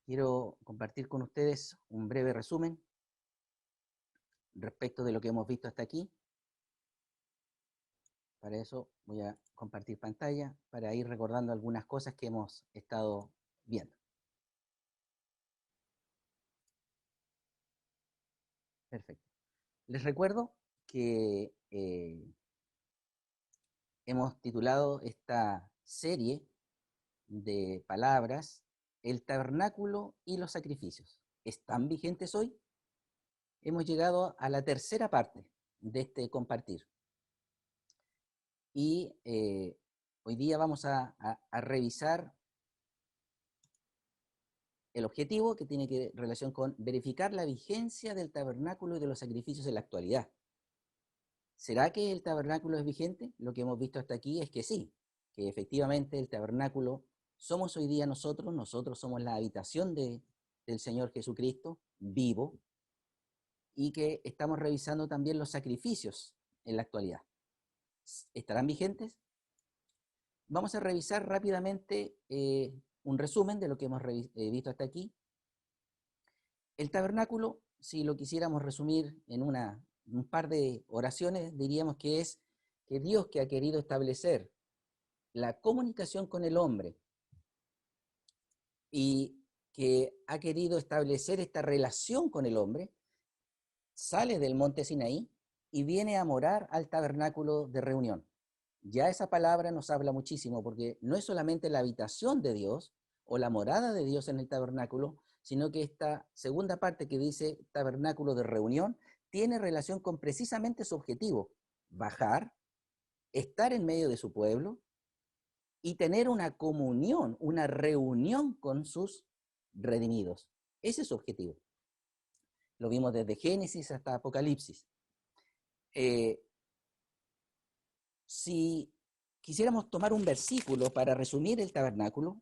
Quiero compartir con ustedes un breve resumen respecto de lo que hemos visto hasta aquí. Para eso voy a compartir pantalla para ir recordando algunas cosas que hemos estado viendo. Perfecto. Les recuerdo que hemos titulado esta serie de palabras El tabernáculo y los sacrificios. ¿Están vigentes hoy? Hemos llegado a la tercera parte de este compartir. Y hoy día vamos a revisar el objetivo que tiene relación con verificar la vigencia del tabernáculo y de los sacrificios en la actualidad. ¿Será que el tabernáculo es vigente? Lo que hemos visto hasta aquí es que sí, que efectivamente el tabernáculo somos hoy día nosotros somos la habitación del Señor Jesucristo vivo, y que estamos revisando también los sacrificios en la actualidad. ¿Estarán vigentes? Vamos a revisar rápidamente un resumen de lo que hemos visto hasta aquí. El tabernáculo, si lo quisiéramos resumir en un par de oraciones, diríamos que es que Dios, que ha querido establecer la comunicación con el hombre y que ha querido establecer esta relación con el hombre, sale del monte Sinaí y viene a morar al tabernáculo de reunión. Ya esa palabra nos habla muchísimo, porque no es solamente la habitación de Dios o la morada de Dios en el tabernáculo, sino que esta segunda parte que dice tabernáculo de reunión tiene relación con precisamente su objetivo: bajar, estar en medio de su pueblo y tener una comunión, una reunión con sus redimidos. Ese es su objetivo. Lo vimos desde Génesis hasta Apocalipsis. Si quisiéramos tomar un versículo para resumir el tabernáculo,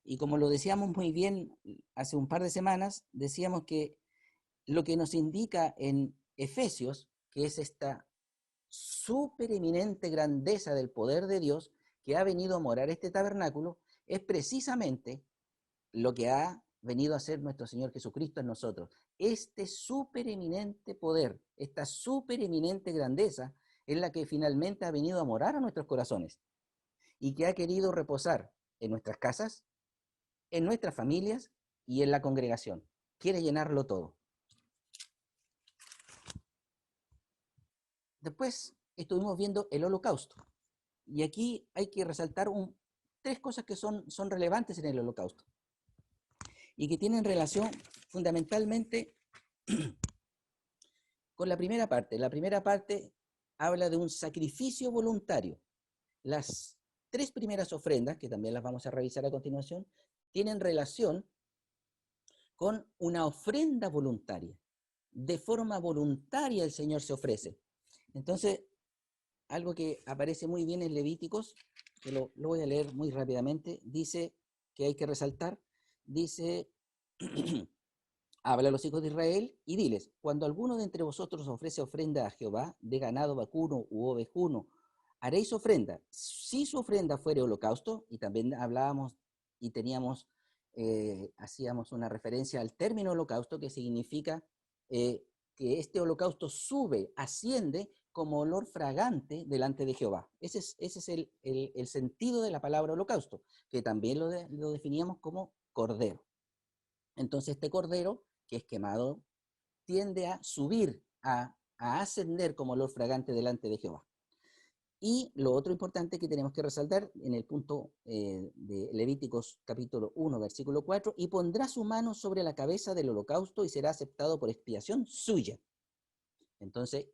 y como lo decíamos muy bien hace un par de semanas, decíamos que lo que nos indica en Efesios, que es esta supereminente grandeza del poder de Dios que ha venido a morar este tabernáculo, es precisamente lo que ha venido a hacer nuestro Señor Jesucristo en nosotros. Este supereminente poder, esta supereminente grandeza, es la que finalmente ha venido a morar a nuestros corazones y que ha querido reposar en nuestras casas, en nuestras familias y en la congregación. Quiere llenarlo todo. Después estuvimos viendo el holocausto. Y aquí hay que resaltar tres cosas que son relevantes en el holocausto y que tienen relación fundamentalmente con la primera parte. La primera parte habla de un sacrificio voluntario. Las tres primeras ofrendas, que también las vamos a revisar a continuación, tienen relación con una ofrenda voluntaria. De forma voluntaria el Señor se ofrece. Entonces, algo que aparece muy bien en Levíticos, que lo voy a leer muy rápidamente, dice que hay que resaltar, dice, habla a los hijos de Israel y diles: cuando alguno de entre vosotros ofrece ofrenda a Jehová, de ganado vacuno u ovejuno, haréis ofrenda. Si su ofrenda fuere holocausto, y también hablábamos y teníamos, hacíamos una referencia al término holocausto, que significa que este holocausto sube, asciende como olor fragante delante de Jehová. Ese es el sentido de la palabra holocausto, que también lo definíamos como cordero. Entonces este cordero, que es quemado, tiende a subir, a ascender como olor fragante delante de Jehová. Y lo otro importante que tenemos que resaltar en el punto de Levíticos capítulo 1, versículo 4, y pondrá su mano sobre la cabeza del holocausto y será aceptado por expiación suya. Entonces,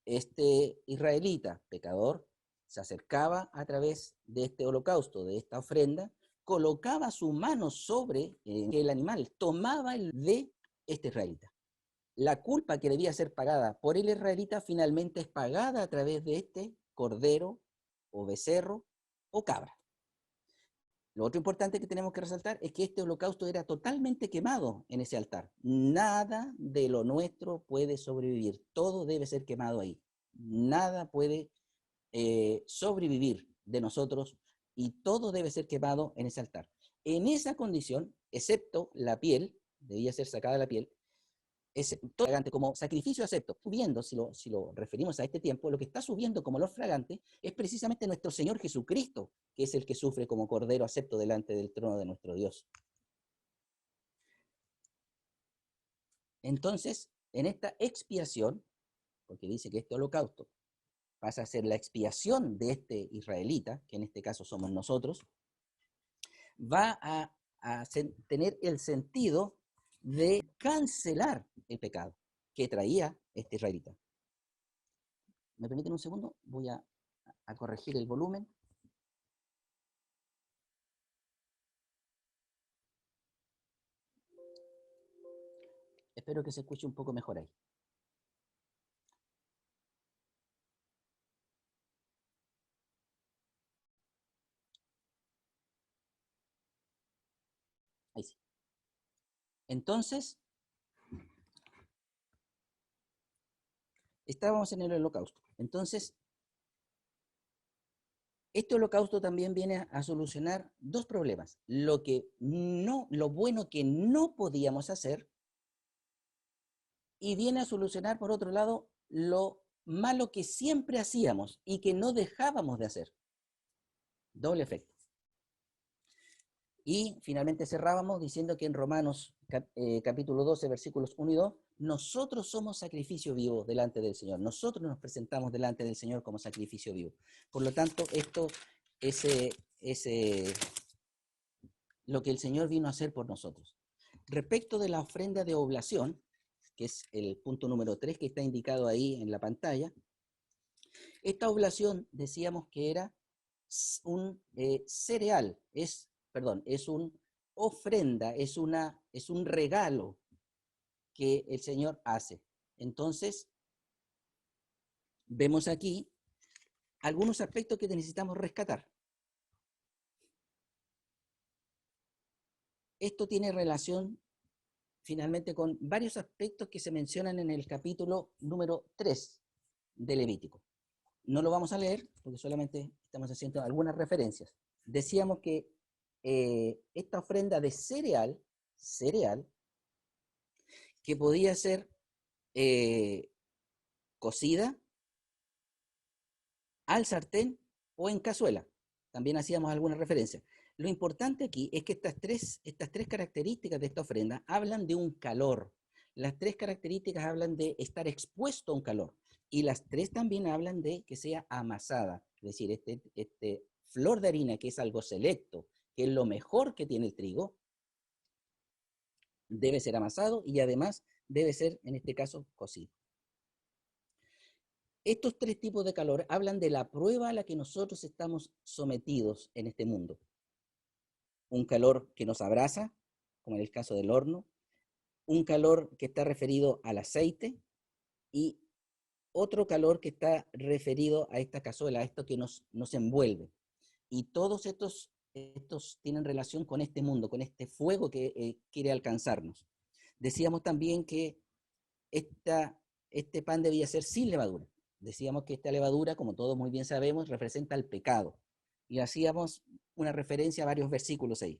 este israelita pecador se acercaba a través de este holocausto, de esta ofrenda, colocaba su mano sobre el animal, tomaba el de este israelita. La culpa que debía ser pagada por el israelita finalmente es pagada a través de este cordero o becerro o cabra. Lo otro importante que tenemos que resaltar es que este holocausto era totalmente quemado en ese altar. Nada de lo nuestro puede sobrevivir, todo debe ser quemado ahí. Nada puede sobrevivir de nosotros y todo debe ser quemado en ese altar. En esa condición excepto la piel, debía ser sacada la piel, todo fragante como sacrificio acepto. Subiendo, si lo referimos a este tiempo, lo que está subiendo como olor fragante es precisamente nuestro Señor Jesucristo, que es el que sufre como cordero acepto delante del trono de nuestro Dios. Entonces, en esta expiación, porque dice que este holocausto pasa a ser la expiación de este israelita, que en este caso somos nosotros, va a tener el sentido de cancelar el pecado que traía este israelita. ¿Me permiten un segundo? Voy a corregir el volumen. Espero que se escuche un poco mejor ahí. Ahí sí. Entonces, estábamos en el holocausto. Entonces, este holocausto también viene a solucionar dos problemas. Lo bueno que no podíamos hacer, y viene a solucionar, por otro lado, lo malo que siempre hacíamos y que no dejábamos de hacer. Doble efecto. Y finalmente cerrábamos diciendo que en Romanos capítulo 12, versículos 1 y 2, nosotros somos sacrificio vivo delante del Señor. Nosotros nos presentamos delante del Señor como sacrificio vivo. Por lo tanto, esto es lo que el Señor vino a hacer por nosotros. Respecto de la ofrenda de oblación, que es el punto número 3 que está indicado ahí en la pantalla, esta oblación decíamos que era un cereal, es una ofrenda, es un regalo que el Señor hace. Entonces, vemos aquí algunos aspectos que necesitamos rescatar. Esto tiene relación finalmente con varios aspectos que se mencionan en el capítulo número 3 de Levítico. No lo vamos a leer porque solamente estamos haciendo algunas referencias. Decíamos que esta ofrenda de cereal, que podía ser cocida al sartén o en cazuela. También hacíamos alguna referencia. Lo importante aquí es que estas tres características de esta ofrenda hablan de un calor. Las tres características hablan de estar expuesto a un calor. Y las tres también hablan de que sea amasada. Es decir, este flor de harina, que es algo selecto, que es lo mejor que tiene el trigo, debe ser amasado y además debe ser, en este caso, cocido. Estos tres tipos de calor hablan de la prueba a la que nosotros estamos sometidos en este mundo. Un calor que nos abraza, como en el caso del horno, un calor que está referido al aceite y otro calor que está referido a esta cazuela, a esto que nos envuelve. Y todos estos tienen relación con este mundo, con este fuego que quiere alcanzarnos. Decíamos también que este pan debía ser sin levadura. Decíamos que esta levadura, como todos muy bien sabemos, representa el pecado. Y hacíamos una referencia a varios versículos ahí.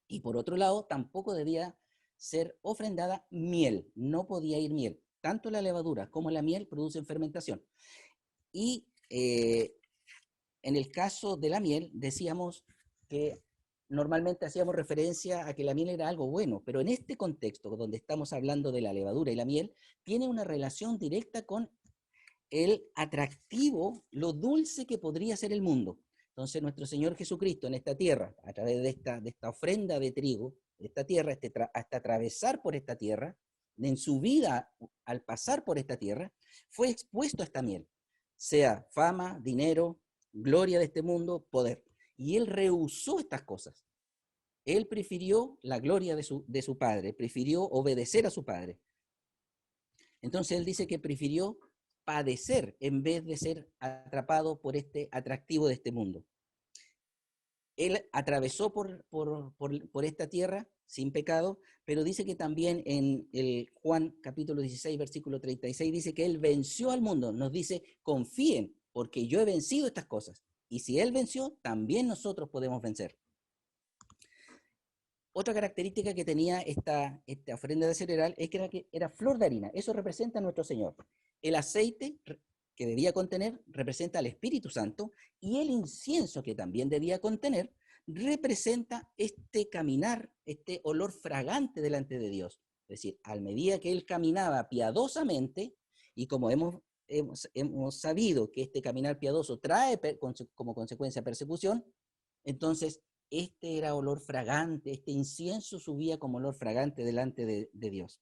Y por otro lado, tampoco debía ser ofrendada miel. No podía ir miel. Tanto la levadura como la miel producen fermentación. Y en el caso de la miel, decíamos que normalmente hacíamos referencia a que la miel era algo bueno, pero en este contexto, donde estamos hablando de la levadura y la miel, tiene una relación directa con el atractivo, lo dulce que podría ser el mundo. Entonces nuestro Señor Jesucristo en esta tierra, a través de esta ofrenda de trigo, de esta tierra, hasta atravesar por esta tierra, en su vida, al pasar por esta tierra, fue expuesto a esta miel, sea fama, dinero, gloria de este mundo, poder. Y él rehusó estas cosas. Él prefirió la gloria de su padre, prefirió obedecer a su padre. Entonces él dice que prefirió padecer en vez de ser atrapado por este atractivo de este mundo. Él atravesó por esta tierra sin pecado, pero dice que también en el Juan capítulo 16, versículo 36, dice que él venció al mundo. Nos dice, confíen, porque yo he vencido estas cosas. Y si él venció, también nosotros podemos vencer. Otra característica que tenía esta ofrenda de cereal es que era flor de harina. Eso representa a nuestro Señor. El aceite que debía contener representa al Espíritu Santo, y el incienso que también debía contener representa este caminar, este olor fragante delante de Dios. Es decir, a medida que él caminaba piadosamente, y como hemos sabido que este caminar piadoso trae como consecuencia persecución, entonces este era olor fragante, este incienso subía como olor fragante delante de Dios.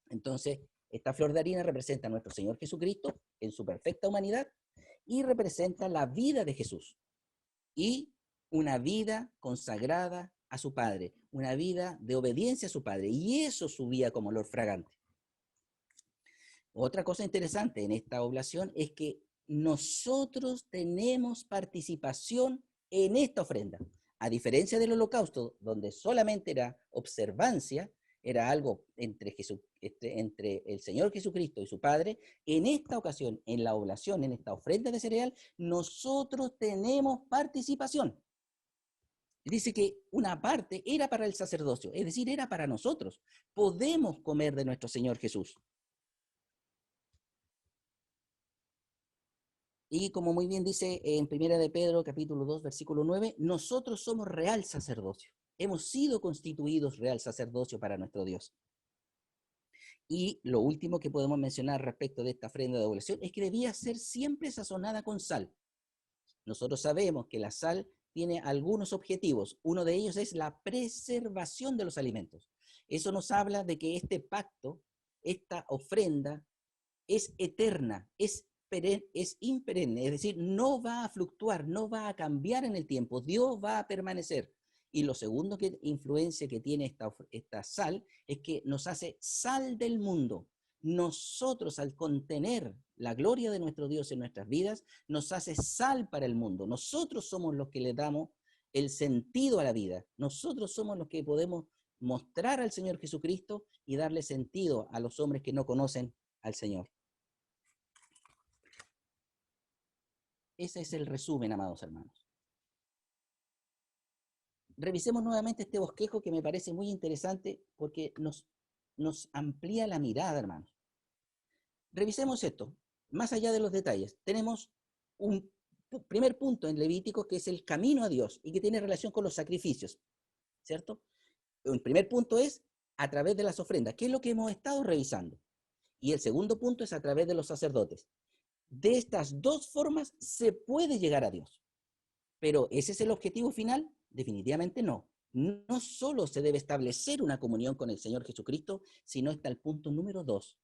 Entonces, esta flor de harina representa a nuestro Señor Jesucristo en su perfecta humanidad, y representa la vida de Jesús y una vida consagrada a su Padre, una vida de obediencia a su Padre, y eso subía como olor fragante. Otra cosa interesante en esta oblación es que nosotros tenemos participación en esta ofrenda. A diferencia del holocausto, donde solamente era observancia, era algo entre el Señor Jesucristo y su Padre, en esta ocasión, en la oblación, en esta ofrenda de cereal, nosotros tenemos participación. Dice que una parte era para el sacerdocio, es decir, era para nosotros. Podemos comer de nuestro Señor Jesús. Y como muy bien dice en 1 de Pedro, capítulo 2, versículo 9, nosotros somos real sacerdocio. Hemos sido constituidos real sacerdocio para nuestro Dios. Y lo último que podemos mencionar respecto de esta ofrenda de oblación es que debía ser siempre sazonada con sal. Nosotros sabemos que la sal tiene algunos objetivos. Uno de ellos es la preservación de los alimentos. Eso nos habla de que este pacto, esta ofrenda, es eterna, es imperenne, es decir, no va a fluctuar, no va a cambiar en el tiempo, Dios va a permanecer. Y lo segundo que influencia que tiene esta sal es que nos hace sal del mundo. Nosotros, al contener la gloria de nuestro Dios en nuestras vidas, nos hace sal para el mundo. Nosotros somos los que le damos el sentido a la vida. Nosotros somos los que podemos mostrar al Señor Jesucristo y darle sentido a los hombres que no conocen al Señor. Ese es el resumen, amados hermanos. Revisemos nuevamente este bosquejo que me parece muy interesante porque nos amplía la mirada, hermanos. Revisemos esto, más allá de los detalles. Tenemos un primer punto en Levítico que es el camino a Dios y que tiene relación con los sacrificios, ¿cierto? El primer punto es a través de las ofrendas, que es lo que hemos estado revisando. Y el segundo punto es a través de los sacerdotes. De estas dos formas se puede llegar a Dios. Pero ¿ese es el objetivo final? Definitivamente no. No solo se debe establecer una comunión con el Señor Jesucristo, sino está el punto número 2.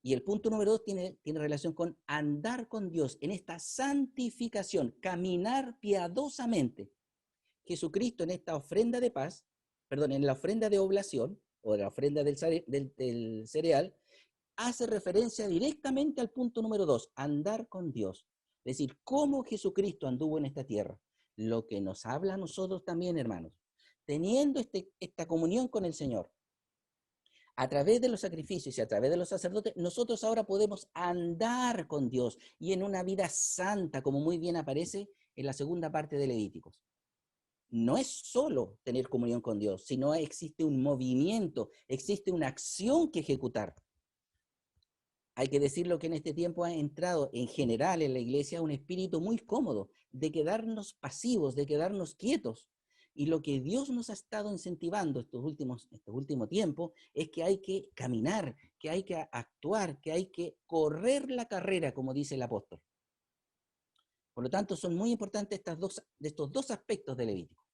Y el punto número 2 tiene relación con andar con Dios en esta santificación, caminar piadosamente. Jesucristo en esta ofrenda de paz, en la ofrenda de oblación, o de la ofrenda del cereal, hace referencia directamente al punto número 2, andar con Dios. Es decir, cómo Jesucristo anduvo en esta tierra. Lo que nos habla a nosotros también, hermanos. Teniendo esta comunión con el Señor, a través de los sacrificios y a través de los sacerdotes, nosotros ahora podemos andar con Dios y en una vida santa, como muy bien aparece en la segunda parte de Levíticos. No es solo tener comunión con Dios, sino existe un movimiento, existe una acción que ejecutar. Hay que decirlo que en este tiempo ha entrado en general en la iglesia un espíritu muy cómodo de quedarnos pasivos, de quedarnos quietos. Y lo que Dios nos ha estado incentivando estos últimos tiempos es que hay que caminar, que hay que actuar, que hay que correr la carrera, como dice el apóstol. Por lo tanto, son muy importantes estos dos aspectos de Levítico.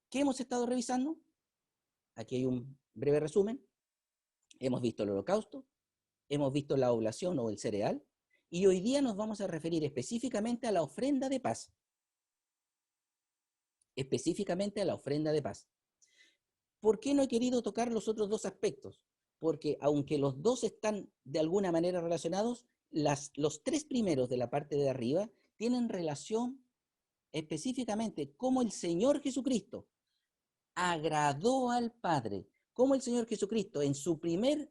¿Qué hemos estado revisando? Aquí hay un breve resumen. Hemos visto el holocausto, hemos visto la oblación o el cereal, y hoy día nos vamos a referir específicamente a la ofrenda de paz. Específicamente a la ofrenda de paz. ¿Por qué no he querido tocar los otros dos aspectos? Porque aunque los dos están de alguna manera relacionados, los tres primeros de la parte de arriba tienen relación específicamente cómo el Señor Jesucristo agradó al Padre, cómo el Señor Jesucristo en su primer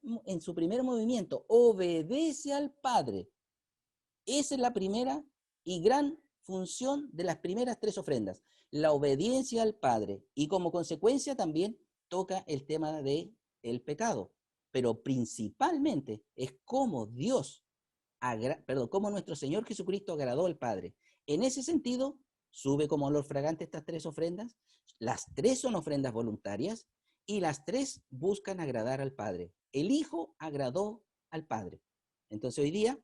movimiento obedece al Padre. Esa es la primera y gran función de las primeras tres ofrendas. la obediencia al Padre, y como consecuencia también toca el tema del pecado, pero principalmente es cómo cómo nuestro Señor Jesucristo agradó al Padre. En ese sentido, sube como olor fragante estas tres ofrendas. Las tres son ofrendas voluntarias y las tres buscan agradar al Padre. El Hijo agradó al Padre. Entonces hoy día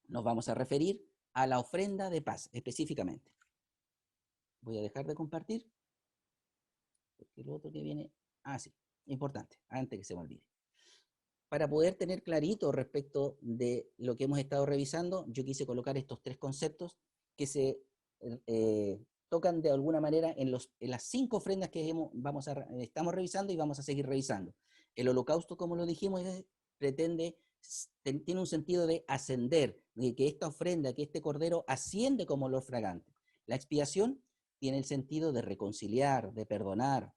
nos vamos a referir a la ofrenda de paz específicamente. Voy a dejar de compartir, porque lo otro que viene, sí, importante, antes que se me olvide. Para poder tener clarito respecto de lo que hemos estado revisando, yo quise colocar estos tres conceptos que se tocan de alguna manera en las 5 ofrendas que estamos revisando y vamos a seguir revisando. El holocausto, como lo dijimos, tiene un sentido de ascender, de que esta ofrenda, que este cordero asciende como olor fragante. La expiación tiene el sentido de reconciliar, de perdonar,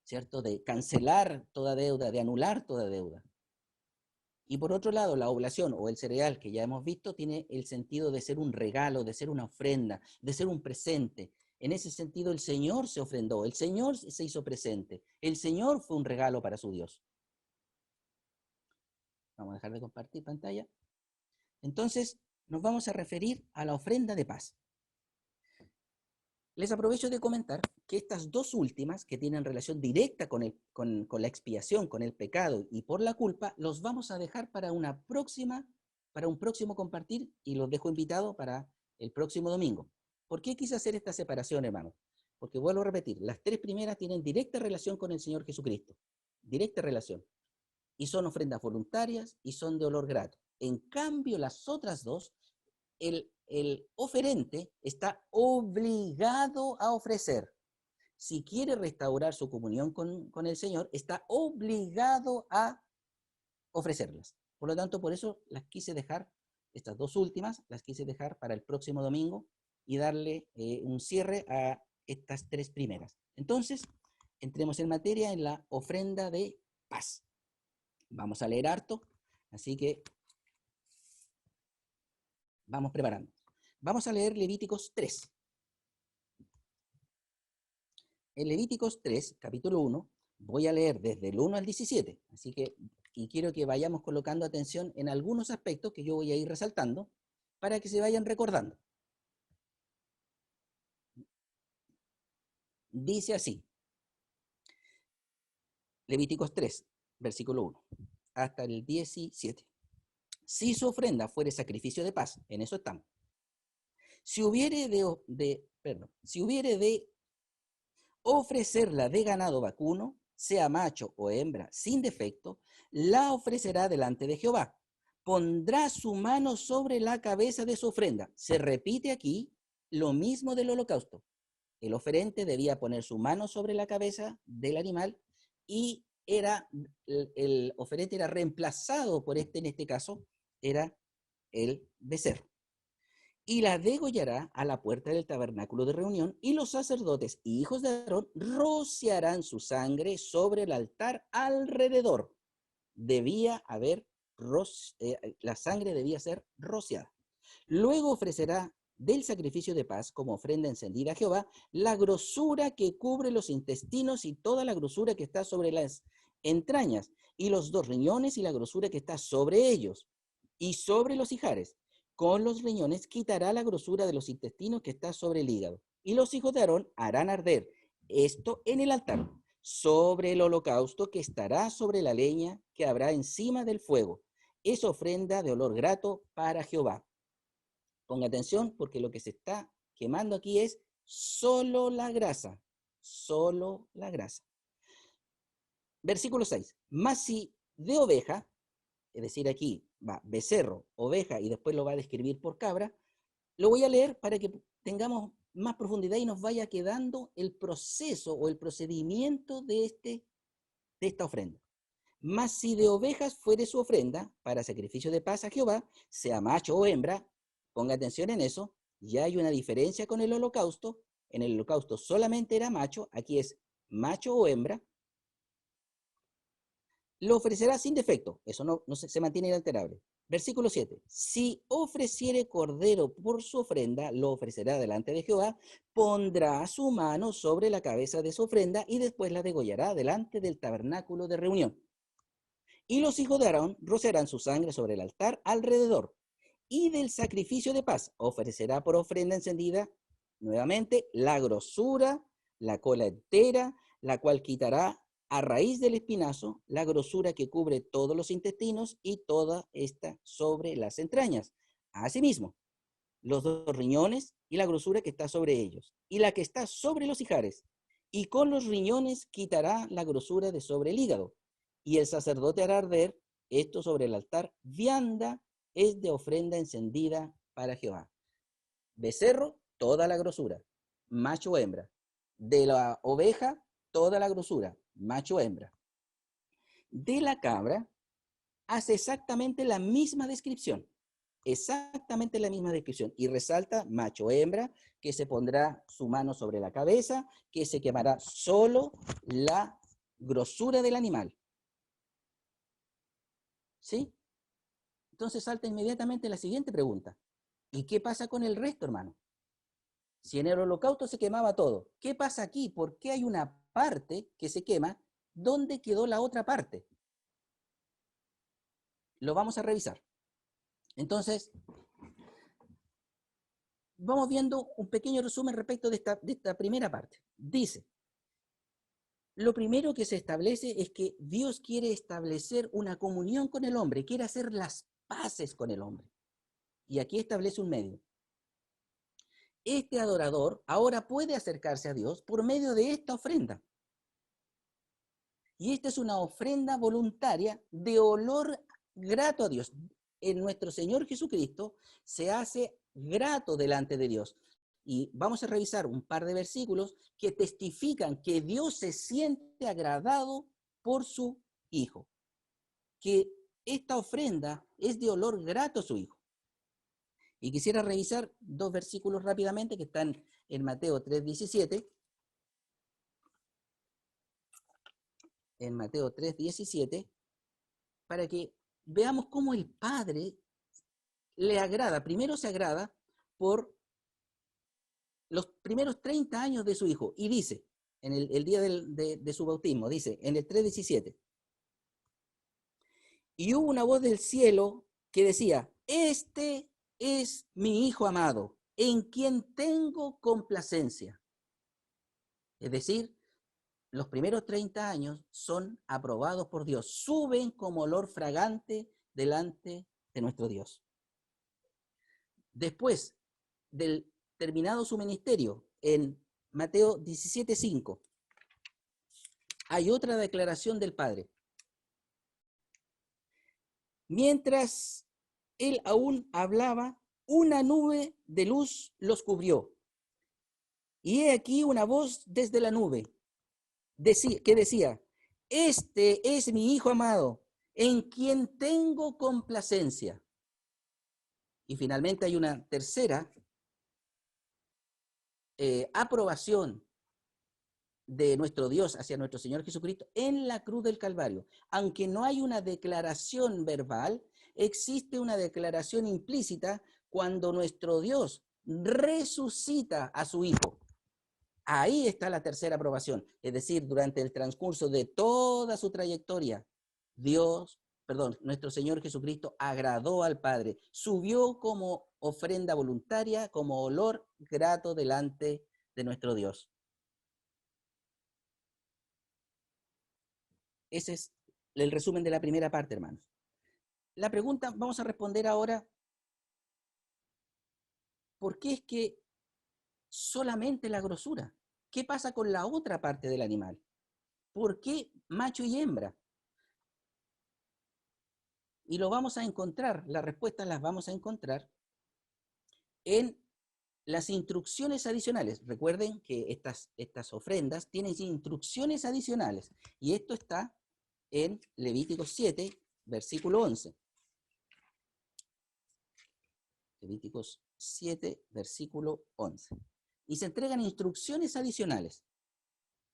¿cierto? De cancelar toda deuda, de anular toda deuda. Y por otro lado, la oblación o el cereal, que ya hemos visto, tiene el sentido de ser un regalo, de ser una ofrenda, de ser un presente. En ese sentido, el Señor se ofrendó, el Señor se hizo presente, el Señor fue un regalo para su Dios. Vamos a dejar de compartir pantalla. Entonces, nos vamos a referir a la ofrenda de paz. Les aprovecho de comentar que estas dos últimas, que tienen relación directa con la expiación, con el pecado y por la culpa, los vamos a dejar para un próximo compartir, y los dejo invitados para el próximo domingo. ¿Por qué quise hacer esta separación, hermanos? Porque vuelvo a repetir, las tres primeras tienen directa relación con el Señor Jesucristo, directa relación, y son ofrendas voluntarias y son de olor grato. En cambio, las otras dos, el oferente está obligado a ofrecer. Si quiere restaurar su comunión con el Señor, está obligado a ofrecerlas. Por lo tanto, por eso las quise dejar, estas dos últimas, las quise dejar para el próximo domingo y darle un cierre a estas tres primeras. Entonces, entremos en materia en la ofrenda de paz. Vamos a leer harto, así que vamos preparando. Vamos a leer Levíticos 3. En Levíticos 3, capítulo 1, voy a leer desde el 1 al 17, y quiero que vayamos colocando atención en algunos aspectos que yo voy a ir resaltando para que se vayan recordando. Dice así, Levíticos 3, versículo 1, hasta el 17. Si su ofrenda fuere sacrificio de paz, en eso estamos. Si hubiere de ofrecerla de ganado vacuno, sea macho o hembra, sin defecto, la ofrecerá delante de Jehová. Pondrá su mano sobre la cabeza de su ofrenda. Se repite aquí lo mismo del holocausto. El oferente debía poner su mano sobre la cabeza del animal y el oferente era reemplazado por en este caso, era el becerro. Y la degollará a la puerta del tabernáculo de reunión, y los sacerdotes y hijos de Aarón rociarán su sangre sobre el altar alrededor. La sangre debía ser rociada. Luego ofrecerá del sacrificio de paz como ofrenda encendida a Jehová la grosura que cubre los intestinos y toda la grosura que está sobre las entrañas, y los 2 riñones y la grosura que está sobre ellos, y sobre los ijares. Con los riñones quitará la grosura de los intestinos que está sobre el hígado. Y los hijos de Aarón harán arder esto en el altar, sobre el holocausto que estará sobre la leña que habrá encima del fuego. Es ofrenda de olor grato para Jehová. Ponga atención, porque lo que se está quemando aquí es solo la grasa. Solo la grasa. Versículo 6. Mas si de oveja, es decir, aquí va becerro, oveja, y después lo va a describir por cabra, lo voy a leer para que tengamos más profundidad y nos vaya quedando el proceso o el procedimiento de esta ofrenda. Mas si de ovejas fuere su ofrenda para sacrificio de paz a Jehová, sea macho o hembra, ponga atención en eso, ya hay una diferencia con el holocausto. En el holocausto solamente era macho, aquí es macho o hembra. Lo ofrecerá sin defecto, eso no se mantiene inalterable. Versículo 7. Si ofreciere cordero por su ofrenda, lo ofrecerá delante de Jehová, pondrá su mano sobre la cabeza de su ofrenda y después la degollará delante del tabernáculo de reunión. Y los hijos de Aarón rociarán su sangre sobre el altar alrededor. Y del sacrificio de paz ofrecerá por ofrenda encendida nuevamente la grosura, la cola entera, la cual quitará a raíz del espinazo la grosura que cubre todos los intestinos y toda esta sobre las entrañas. Asimismo, los dos riñones y la grosura que está sobre ellos, y la que está sobre los ijares, y con los riñones quitará la grosura de sobre el hígado, y el sacerdote hará arder esto sobre el altar, vianda es de ofrenda encendida para Jehová. Becerro, toda la grosura, macho o hembra. De la oveja, toda la grosura, macho o hembra. De la cabra, hace exactamente la misma descripción. Exactamente la misma descripción. Y resalta macho o hembra, que se pondrá su mano sobre la cabeza, que se quemará solo la grosura del animal. ¿Sí? Entonces salta inmediatamente la siguiente pregunta. ¿Y qué pasa con el resto, hermano? Si en el holocausto se quemaba todo, ¿qué pasa aquí? ¿Por qué hay una parte que se quema? ¿Dónde quedó la otra parte? Lo vamos a revisar. Entonces, vamos viendo un pequeño resumen respecto de esta primera parte. Dice, lo primero que se establece es que Dios quiere establecer una comunión con el hombre, quiere hacer las paces con el hombre. Y aquí establece un medio. Este adorador ahora puede acercarse a Dios por medio de esta ofrenda. Y esta es una ofrenda voluntaria de olor grato a Dios. En nuestro Señor Jesucristo se hace grato delante de Dios. Y vamos a revisar un par de versículos que testifican que Dios se siente agradado por su Hijo. Que esta ofrenda es de olor grato a su Hijo. Y quisiera revisar dos versículos rápidamente que están en Mateo 3:17. En Mateo 3:17, para que veamos cómo el Padre le agrada. Primero se agrada por los primeros 30 años de su hijo. Y dice, en el día de su bautismo, dice, en el 3:17, y hubo una voz del cielo que decía, este es mi hijo amado, en quien tengo complacencia. Es decir, los primeros 30 años son aprobados por Dios, suben como olor fragante delante de nuestro Dios. Después del terminado su ministerio, en Mateo 17:5, hay otra declaración del Padre. Mientras él aún hablaba, una nube de luz los cubrió. Y he aquí una voz desde la nube que decía, este es mi Hijo amado, en quien tengo complacencia. Y finalmente hay una tercera aprobación de nuestro Dios hacia nuestro Señor Jesucristo en la cruz del Calvario. Aunque no hay una declaración verbal, existe una declaración implícita cuando nuestro Dios resucita a su Hijo. Ahí está la tercera aprobación, es decir, durante el transcurso de toda su trayectoria, nuestro Señor Jesucristo agradó al Padre, subió como ofrenda voluntaria, como olor grato delante de nuestro Dios. Ese es el resumen de la primera parte, hermanos. La pregunta, vamos a responder ahora, ¿por qué es que solamente la grosura? ¿Qué pasa con la otra parte del animal? ¿Por qué macho y hembra? Y lo vamos a encontrar, las respuestas las vamos a encontrar en las instrucciones adicionales. Recuerden que estas ofrendas tienen instrucciones adicionales. Y esto está en Levítico 7, versículo 11. Levíticos 7, versículo 11. Y se entregan instrucciones adicionales.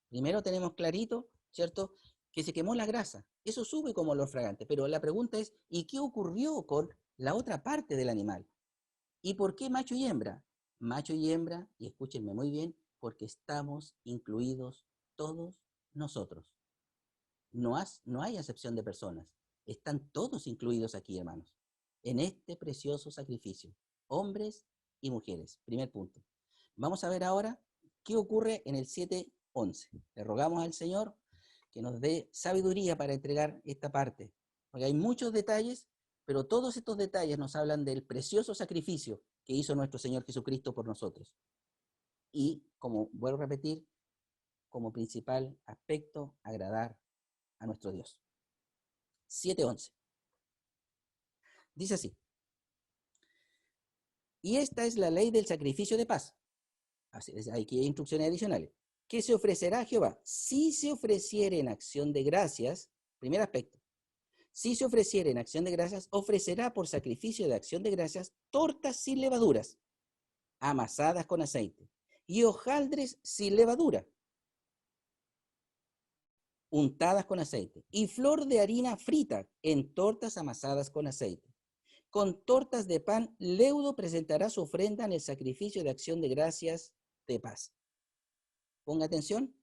Primero tenemos clarito, ¿cierto? que se quemó la grasa. Eso sube como olor fragante. Pero la pregunta es, ¿y qué ocurrió con la otra parte del animal? ¿Y por qué macho y hembra? Macho y hembra, y escúchenme muy bien, porque estamos incluidos todos nosotros. No hay acepción de personas. Están todos incluidos aquí, hermanos, en este precioso sacrificio, hombres y mujeres. Primer punto. Vamos a ver ahora qué ocurre en el 7:11. Le rogamos al Señor que nos dé sabiduría para entregar esta parte, porque hay muchos detalles, pero todos estos detalles nos hablan del precioso sacrificio que hizo nuestro Señor Jesucristo por nosotros. Y, como vuelvo a repetir, como principal aspecto, agradar a nuestro Dios. 7:11. Dice así: y esta es la ley del sacrificio de paz. Así es, aquí hay instrucciones adicionales. Que se ofrecerá a Jehová. Si se ofreciere en acción de gracias, primer aspecto, si se ofreciere en acción de gracias, ofrecerá por sacrificio de acción de gracias tortas sin levaduras, amasadas con aceite, y hojaldres sin levadura, untadas con aceite, y flor de harina frita en tortas amasadas con aceite. Con tortas de pan leudo presentará su ofrenda en el sacrificio de acción de gracias de paz. Ponga atención,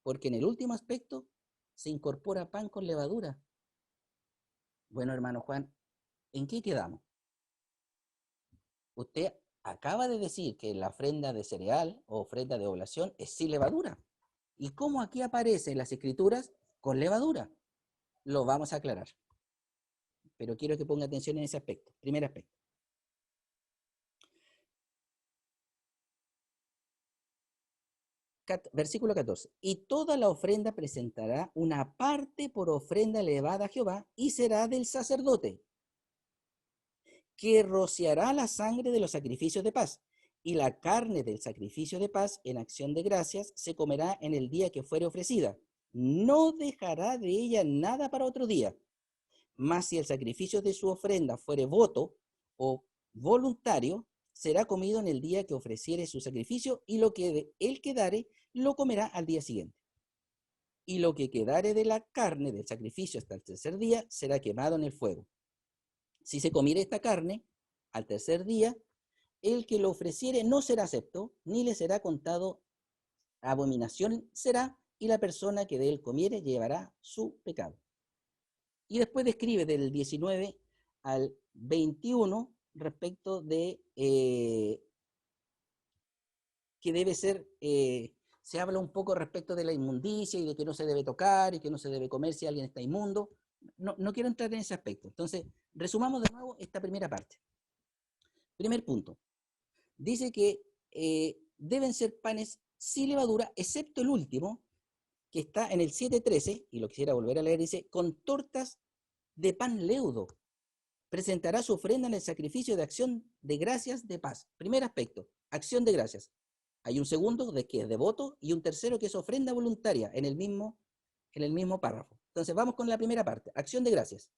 porque en el último aspecto se incorpora pan con levadura. Bueno, hermano Juan, ¿en qué quedamos? Usted acaba de decir que la ofrenda de cereal o ofrenda de oblación es sin levadura. ¿Y cómo aquí aparece en las escrituras con levadura? Lo vamos a aclarar. Pero quiero que ponga atención en ese aspecto. Primer aspecto. Versículo 14. Y toda la ofrenda presentará una parte por ofrenda elevada a Jehová y será del sacerdote, que rociará la sangre de los sacrificios de paz. Y la carne del sacrificio de paz en acción de gracias se comerá en el día que fuere ofrecida. No dejará de ella nada para otro día. Mas si el sacrificio de su ofrenda fuere voto o voluntario, será comido en el día que ofreciere su sacrificio, y lo que de él quedare, lo comerá al día siguiente. Y lo que quedare de la carne del sacrificio hasta el tercer día, será quemado en el fuego. Si se comiere esta carne, al tercer día, el que lo ofreciere no será acepto, ni le será contado, abominación será, y la persona que de él comiere llevará su pecado. Y después describe del 19 al 21 respecto de que debe ser, se habla un poco respecto de la inmundicia y de que no se debe tocar y que no se debe comer si alguien está inmundo. No quiero entrar en ese aspecto. Entonces, resumamos de nuevo esta primera parte. Primer punto. Dice que deben ser panes sin levadura, excepto el último, que está en el 7:13, y lo quisiera volver a leer, dice, con tortas de pan leudo. Presentará su ofrenda en el sacrificio de acción de gracias de paz. Primer aspecto, acción de gracias. Hay un segundo de que es devoto y un tercero que es ofrenda voluntaria en el mismo párrafo. Entonces vamos con la primera parte, acción de gracias.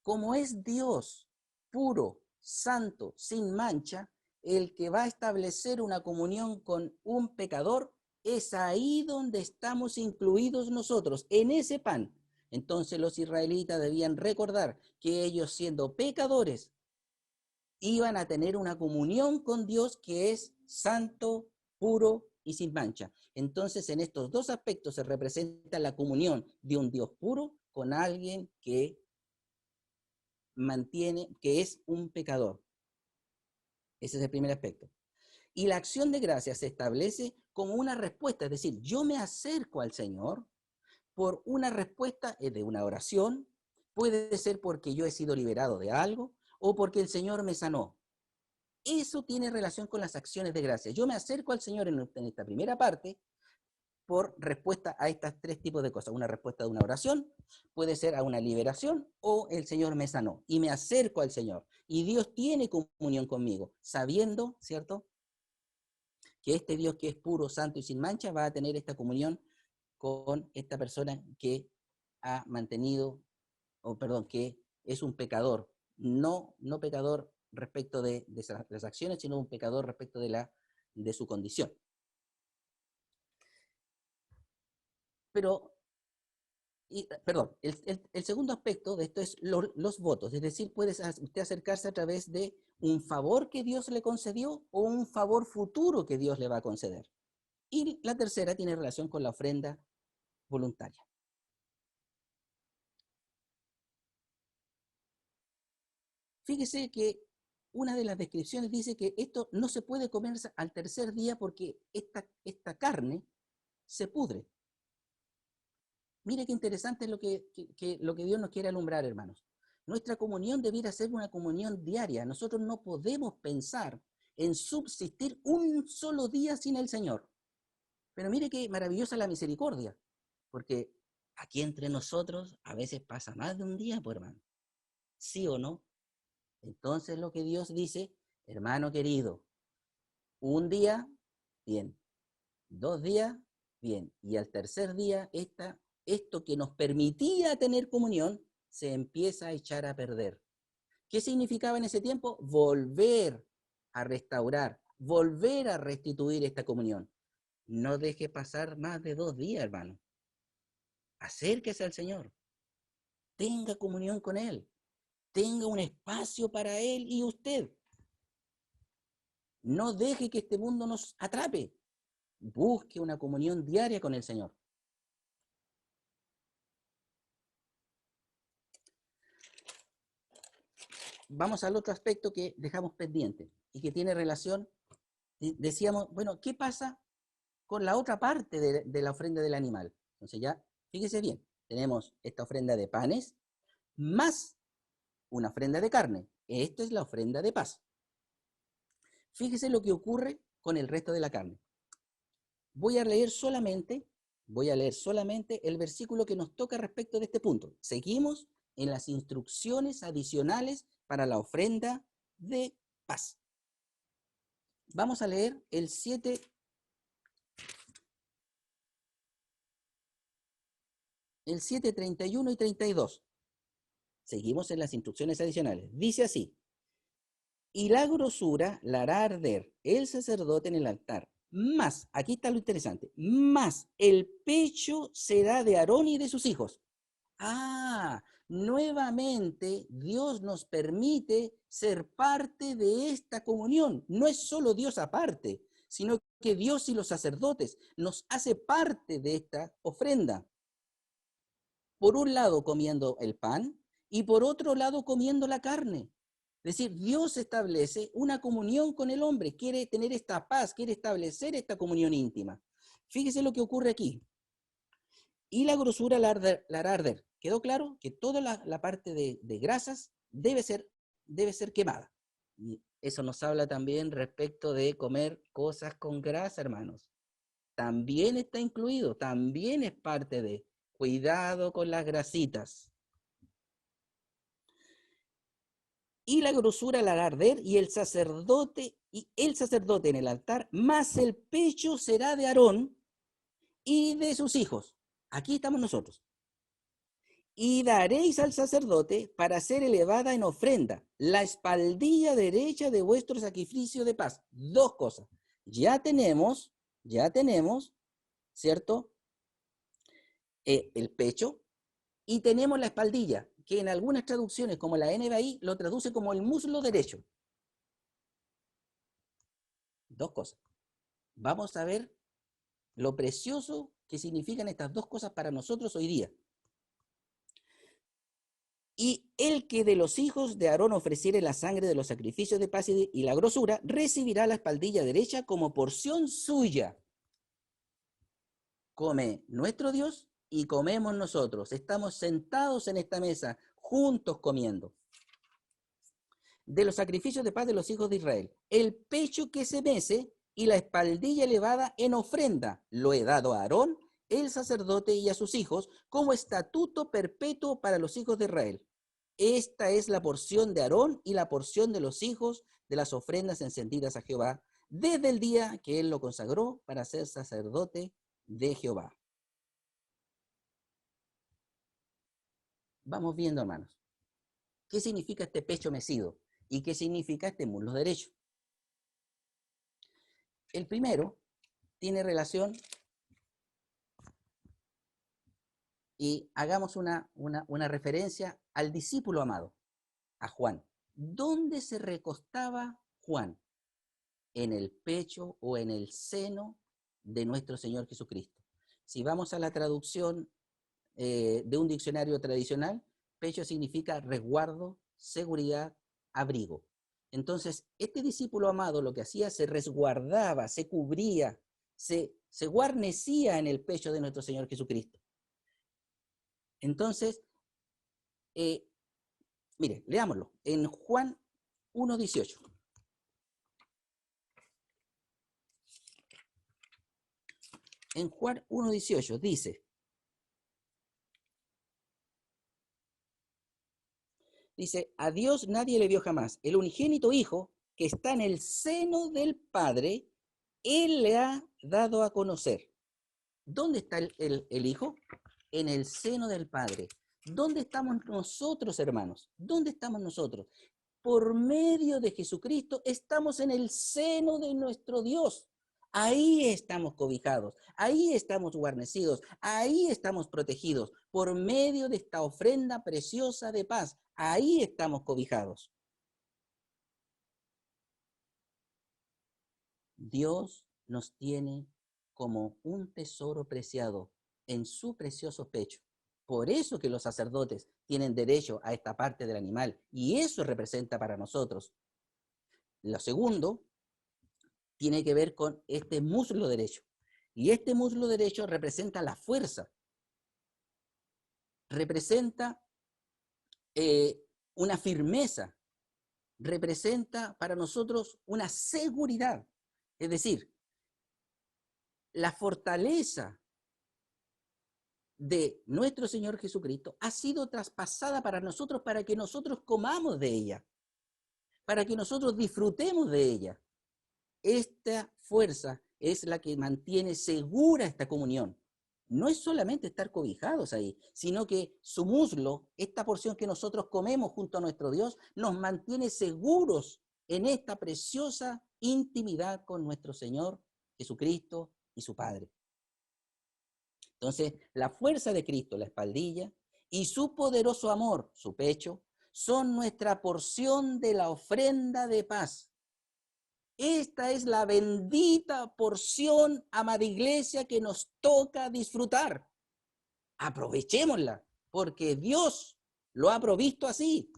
Como es Dios puro, santo, sin mancha, el que va a establecer una comunión con un pecador, es ahí donde estamos incluidos nosotros, en ese pan. Entonces los israelitas debían recordar que ellos, siendo pecadores, iban a tener una comunión con Dios que es santo, puro y sin mancha. Entonces, en estos dos aspectos se representa la comunión de un Dios puro con alguien que mantiene, que es un pecador. Ese es el primer aspecto. Y la acción de gracia se establece como una respuesta, es decir, yo me acerco al Señor por una respuesta de una oración, puede ser porque yo he sido liberado de algo o porque el Señor me sanó. Eso tiene relación con las acciones de gracia. Yo me acerco al Señor en esta primera parte por respuesta a estos tres tipos de cosas. Una respuesta de una oración, puede ser a una liberación, o el Señor me sanó y me acerco al Señor. Y Dios tiene comunión conmigo, sabiendo, ¿cierto?, que este Dios que es puro, santo y sin mancha va a tener esta comunión con esta persona que ha mantenido, o perdón, que es un pecador, no pecador respecto de las acciones, sino un pecador respecto de su condición. Pero, perdón, el segundo aspecto de esto es los votos, es decir, puede usted acercarse a través de un favor que Dios le concedió o un favor futuro que Dios le va a conceder. Y la tercera tiene relación con la ofrenda voluntaria. Fíjese que una de las descripciones dice que esto no se puede comer al tercer día porque esta carne se pudre. Mire qué interesante es lo que Dios nos quiere alumbrar, hermanos. Nuestra comunión debiera ser una comunión diaria. Nosotros no podemos pensar en subsistir un solo día sin el Señor. Pero mire qué maravillosa la misericordia, porque aquí entre nosotros a veces pasa más de un día, pues hermano. ¿Sí o no? Entonces lo que Dios dice, hermano querido, un día, bien, 2 días, bien, y al tercer día esto que nos permitía tener comunión se empieza a echar a perder. ¿Qué significaba en ese tiempo? Volver a restaurar, volver a restituir esta comunión. No deje pasar más de 2 días, hermano. Acérquese al Señor, tenga comunión con Él, tenga un espacio para Él y usted. No deje que este mundo nos atrape. Busque una comunión diaria con el Señor. Vamos al otro aspecto que dejamos pendiente y que tiene relación, decíamos, bueno, ¿qué pasa con la otra parte de la ofrenda del animal? Entonces ya, fíjese bien, tenemos esta ofrenda de panes más una ofrenda de carne. Esta es la ofrenda de paz. Fíjese lo que ocurre con el resto de la carne. Voy a leer solamente el versículo que nos toca respecto de este punto. Seguimos en las instrucciones adicionales para la ofrenda de paz. Vamos a leer el 7. El 7, 31 y 32. Seguimos en las instrucciones adicionales. Dice así: y la grosura la hará arder el sacerdote en el altar. Más, aquí está lo interesante, más el pecho será de Aarón y de sus hijos. Nuevamente Dios nos permite ser parte de esta comunión. No es solo Dios aparte, sino que Dios y los sacerdotes nos hace parte de esta ofrenda. Por un lado comiendo el pan y por otro lado comiendo la carne. Es decir, Dios establece una comunión con el hombre, quiere tener esta paz, quiere establecer esta comunión íntima. Fíjese lo que ocurre aquí. Y la grosura la hará arder. ¿Quedó claro? Que toda la parte de grasas debe ser quemada. Y eso nos habla también respecto de comer cosas con grasa, hermanos. También está incluido, también es parte de cuidado con las grasitas. Y la grosura la hará arder, y el sacerdote en el altar, más el pecho será de Aarón y de sus hijos. Aquí estamos nosotros. Y daréis al sacerdote para ser elevada en ofrenda la espaldilla derecha de vuestro sacrificio de paz. Dos cosas. Ya tenemos, ¿cierto? El pecho, y tenemos la espaldilla, que en algunas traducciones, como la NBI, lo traduce como el muslo derecho. Dos cosas. Vamos a ver lo precioso que significan estas dos cosas para nosotros hoy día. Y el que de los hijos de Aarón ofreciere la sangre de los sacrificios de paz y la grosura, recibirá la espaldilla derecha como porción suya. Come nuestro Dios y comemos nosotros. Estamos sentados en esta mesa, juntos comiendo. De los sacrificios de paz de los hijos de Israel, el pecho que se mece y la espaldilla elevada en ofrenda, lo he dado a Aarón, el sacerdote, y a sus hijos, como estatuto perpetuo para los hijos de Israel. Esta es la porción de Aarón y la porción de los hijos de las ofrendas encendidas a Jehová, desde el día que él lo consagró para ser sacerdote de Jehová. Vamos viendo, hermanos, ¿qué significa este pecho mecido? ¿Y qué significa este muslo derecho? El primero tiene relación y hagamos una referencia al discípulo amado, a Juan. ¿Dónde se recostaba Juan? En el pecho o en el seno de nuestro Señor Jesucristo. Si vamos a la traducción de un diccionario tradicional, pecho significa resguardo, seguridad, abrigo. Entonces, este discípulo amado lo que hacía, se resguardaba, se cubría, se guarnecía en el pecho de nuestro Señor Jesucristo. Entonces, mire, leámoslo, en Juan 1:18. En Juan 1:18 dice, a Dios nadie le vio jamás. El unigénito Hijo, que está en el seno del Padre, Él le ha dado a conocer. ¿Dónde está el Hijo? En el seno del Padre. ¿Dónde estamos nosotros, hermanos? ¿Dónde estamos nosotros? Por medio de Jesucristo estamos en el seno de nuestro Dios. Ahí estamos cobijados, ahí estamos guarnecidos, ahí estamos protegidos, por medio de esta ofrenda preciosa de paz. Ahí estamos cobijados. Dios nos tiene como un tesoro preciado en su precioso pecho. Por eso que los sacerdotes tienen derecho a esta parte del animal, y eso representa para nosotros. Lo segundo tiene que ver con este muslo derecho. Y este muslo derecho representa la fuerza, representa una firmeza, representa para nosotros una seguridad. Es decir, la fortaleza de nuestro Señor Jesucristo ha sido traspasada para nosotros, para que nosotros comamos de ella, para que nosotros disfrutemos de ella. Esta fuerza es la que mantiene segura esta comunión. No es solamente estar cobijados ahí, sino que su muslo, esta porción que nosotros comemos junto a nuestro Dios, nos mantiene seguros en esta preciosa intimidad con nuestro Señor Jesucristo y su Padre. Entonces, la fuerza de Cristo, la espaldilla, y su poderoso amor, su pecho, son nuestra porción de la ofrenda de paz. Esta es la bendita porción, amada iglesia, que nos toca disfrutar. Aprovechémosla, porque Dios lo ha provisto así.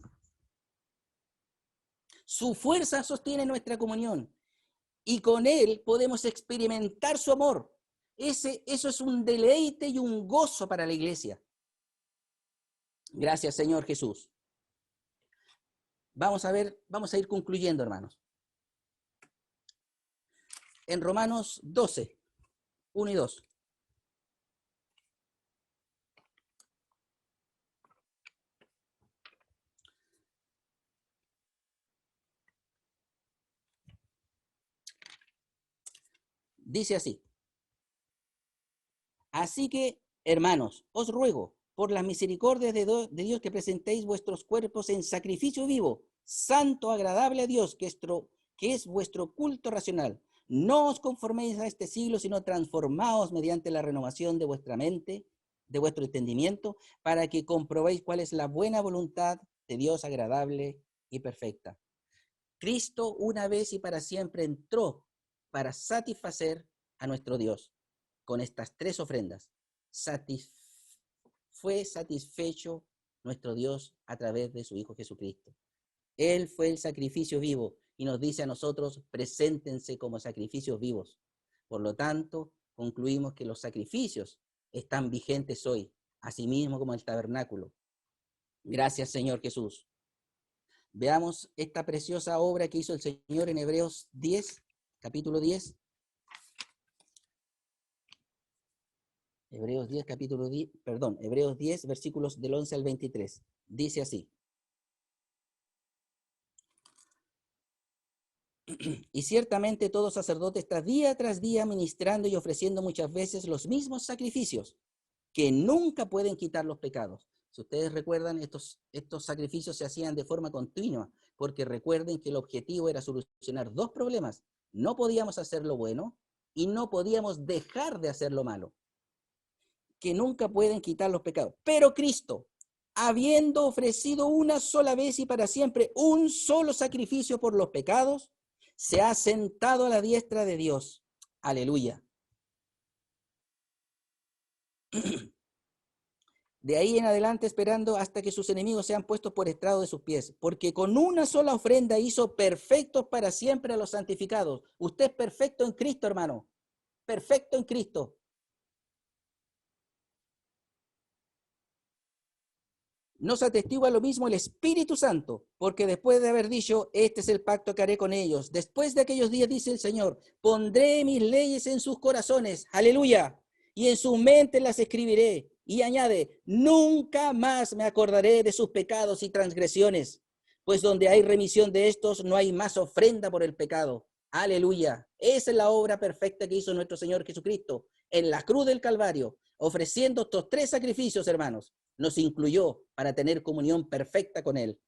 Su fuerza sostiene nuestra comunión y con Él podemos experimentar su amor. Eso es un deleite y un gozo para la iglesia. Gracias, Señor Jesús. Vamos a ir concluyendo, hermanos. En Romanos 12, 1 y 2. Dice así: así que, hermanos, os ruego por las misericordias de Dios que presentéis vuestros cuerpos en sacrificio vivo, santo, agradable a Dios, que es vuestro culto racional. No os conforméis a este siglo, sino transformaos mediante la renovación de vuestra mente, de vuestro entendimiento, para que comprobéis cuál es la buena voluntad de Dios, agradable y perfecta. Cristo una vez y para siempre entró para satisfacer a nuestro Dios con estas tres ofrendas. Fue satisfecho nuestro Dios a través de su Hijo Jesucristo. Él fue el sacrificio vivo y nos dice a nosotros: preséntense como sacrificios vivos. Por lo tanto, concluimos que los sacrificios están vigentes hoy, asimismo como el tabernáculo. Gracias, Señor Jesús. Veamos esta preciosa obra que hizo el Señor en Hebreos 10, capítulo 10. Hebreos 10, Hebreos 10, versículos del 11 al 23. Dice así: y ciertamente todo sacerdote está día tras día ministrando y ofreciendo muchas veces los mismos sacrificios, que nunca pueden quitar los pecados. Si ustedes recuerdan, estos sacrificios se hacían de forma continua, porque recuerden que el objetivo era solucionar dos problemas. No podíamos hacer lo bueno y no podíamos dejar de hacer lo malo. que nunca pueden quitar los pecados. Pero Cristo, habiendo ofrecido una sola vez y para siempre un solo sacrificio por los pecados, se ha sentado a la diestra de Dios. Aleluya. De ahí en adelante esperando hasta que sus enemigos sean puestos por estrado de sus pies, porque con una sola ofrenda hizo perfectos para siempre a los santificados. Usted es perfecto en Cristo, hermano. Perfecto en Cristo. Nos atestigua lo mismo el Espíritu Santo, porque después de haber dicho, este es el pacto que haré con ellos, después de aquellos días, dice el Señor, pondré mis leyes en sus corazones, aleluya, y en su mente las escribiré. Y añade, nunca más me acordaré de sus pecados y transgresiones, pues donde hay remisión de estos, no hay más ofrenda por el pecado. Aleluya. Esa es la obra perfecta que hizo nuestro Señor Jesucristo en la cruz del Calvario, ofreciendo estos 3 sacrificios, hermanos. Nos incluyó para tener comunión perfecta con Él.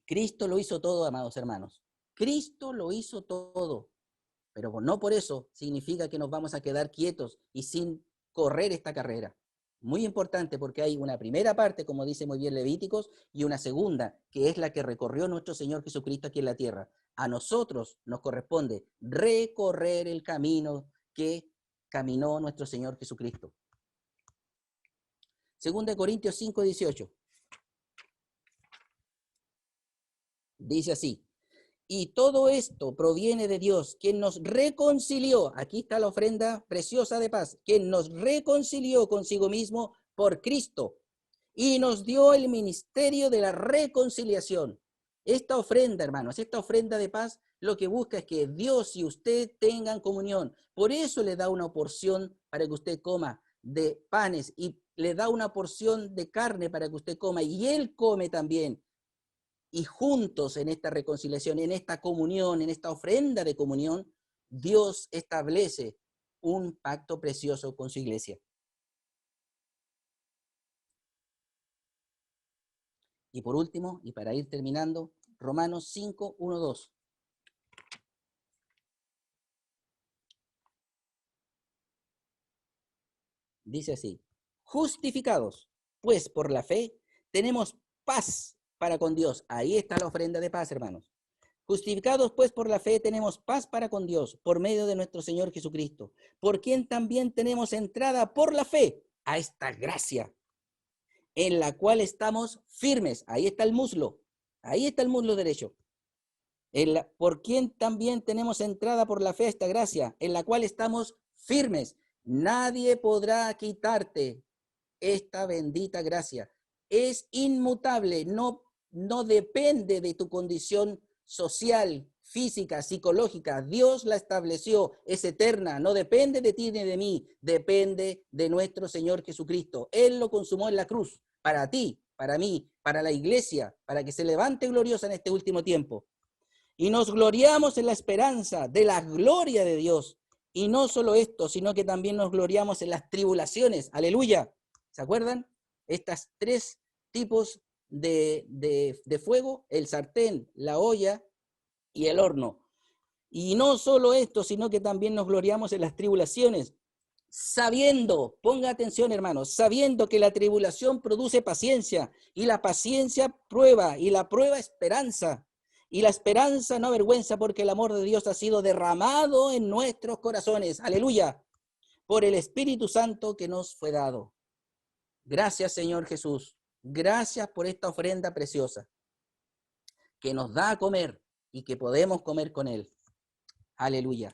Cristo lo hizo todo, amados hermanos. Cristo lo hizo todo. Pero no por eso significa que nos vamos a quedar quietos y sin correr esta carrera. Muy importante porque hay una primera parte, como dice muy bien Levíticos, y una segunda, que es la que recorrió nuestro Señor Jesucristo aquí en la tierra. A nosotros nos corresponde recorrer el camino que caminó nuestro Señor Jesucristo. 2 Corintios 5:18. Dice así, y todo esto proviene de Dios, quien nos reconcilió, aquí está la ofrenda preciosa de paz, quien nos reconcilió consigo mismo por Cristo y nos dio el ministerio de la reconciliación. Esta ofrenda, hermanos, esta ofrenda de paz, lo que busca es que Dios y usted tengan comunión. Por eso le da una porción para que usted coma de panes y le da una porción de carne para que usted coma y Él come también. Y juntos en esta reconciliación, en esta comunión, en esta ofrenda de comunión, Dios establece un pacto precioso con su iglesia. Y por último, y para ir terminando, Romanos 5, 1, 2. Dice así, justificados, pues por la fe tenemos paz para con Dios. Ahí está la ofrenda de paz, hermanos. Justificados pues por la fe tenemos paz para con Dios por medio de nuestro Señor Jesucristo, por quien también tenemos entrada por la fe a esta gracia, en la cual estamos firmes. Ahí está el muslo derecho. Por quien también tenemos entrada por la fe a esta gracia, en la cual estamos firmes. Nadie podrá quitarte esta bendita gracia. Es inmutable, no depende de tu condición social, física, psicológica. Dios la estableció, es eterna, no depende de ti ni de mí, depende de nuestro Señor Jesucristo. Él lo consumó en la cruz, para ti, para mí, para la iglesia, para que se levante gloriosa en este último tiempo. Y nos gloriamos en la esperanza de la gloria de Dios. Y no solo esto, sino que también nos gloriamos en las tribulaciones. Aleluya. ¿Se acuerdan? Estas 3 tipos de fuego, el sartén, la olla y el horno. Y no solo esto, sino que también nos gloriamos en las tribulaciones, sabiendo, ponga atención hermanos, sabiendo que la tribulación produce paciencia, y la paciencia prueba, y la prueba esperanza, y la esperanza no avergüenza, porque el amor de Dios ha sido derramado en nuestros corazones, aleluya, por el Espíritu Santo que nos fue dado. Gracias, Señor Jesús. Gracias por esta ofrenda preciosa que nos da a comer y que podemos comer con Él. Aleluya.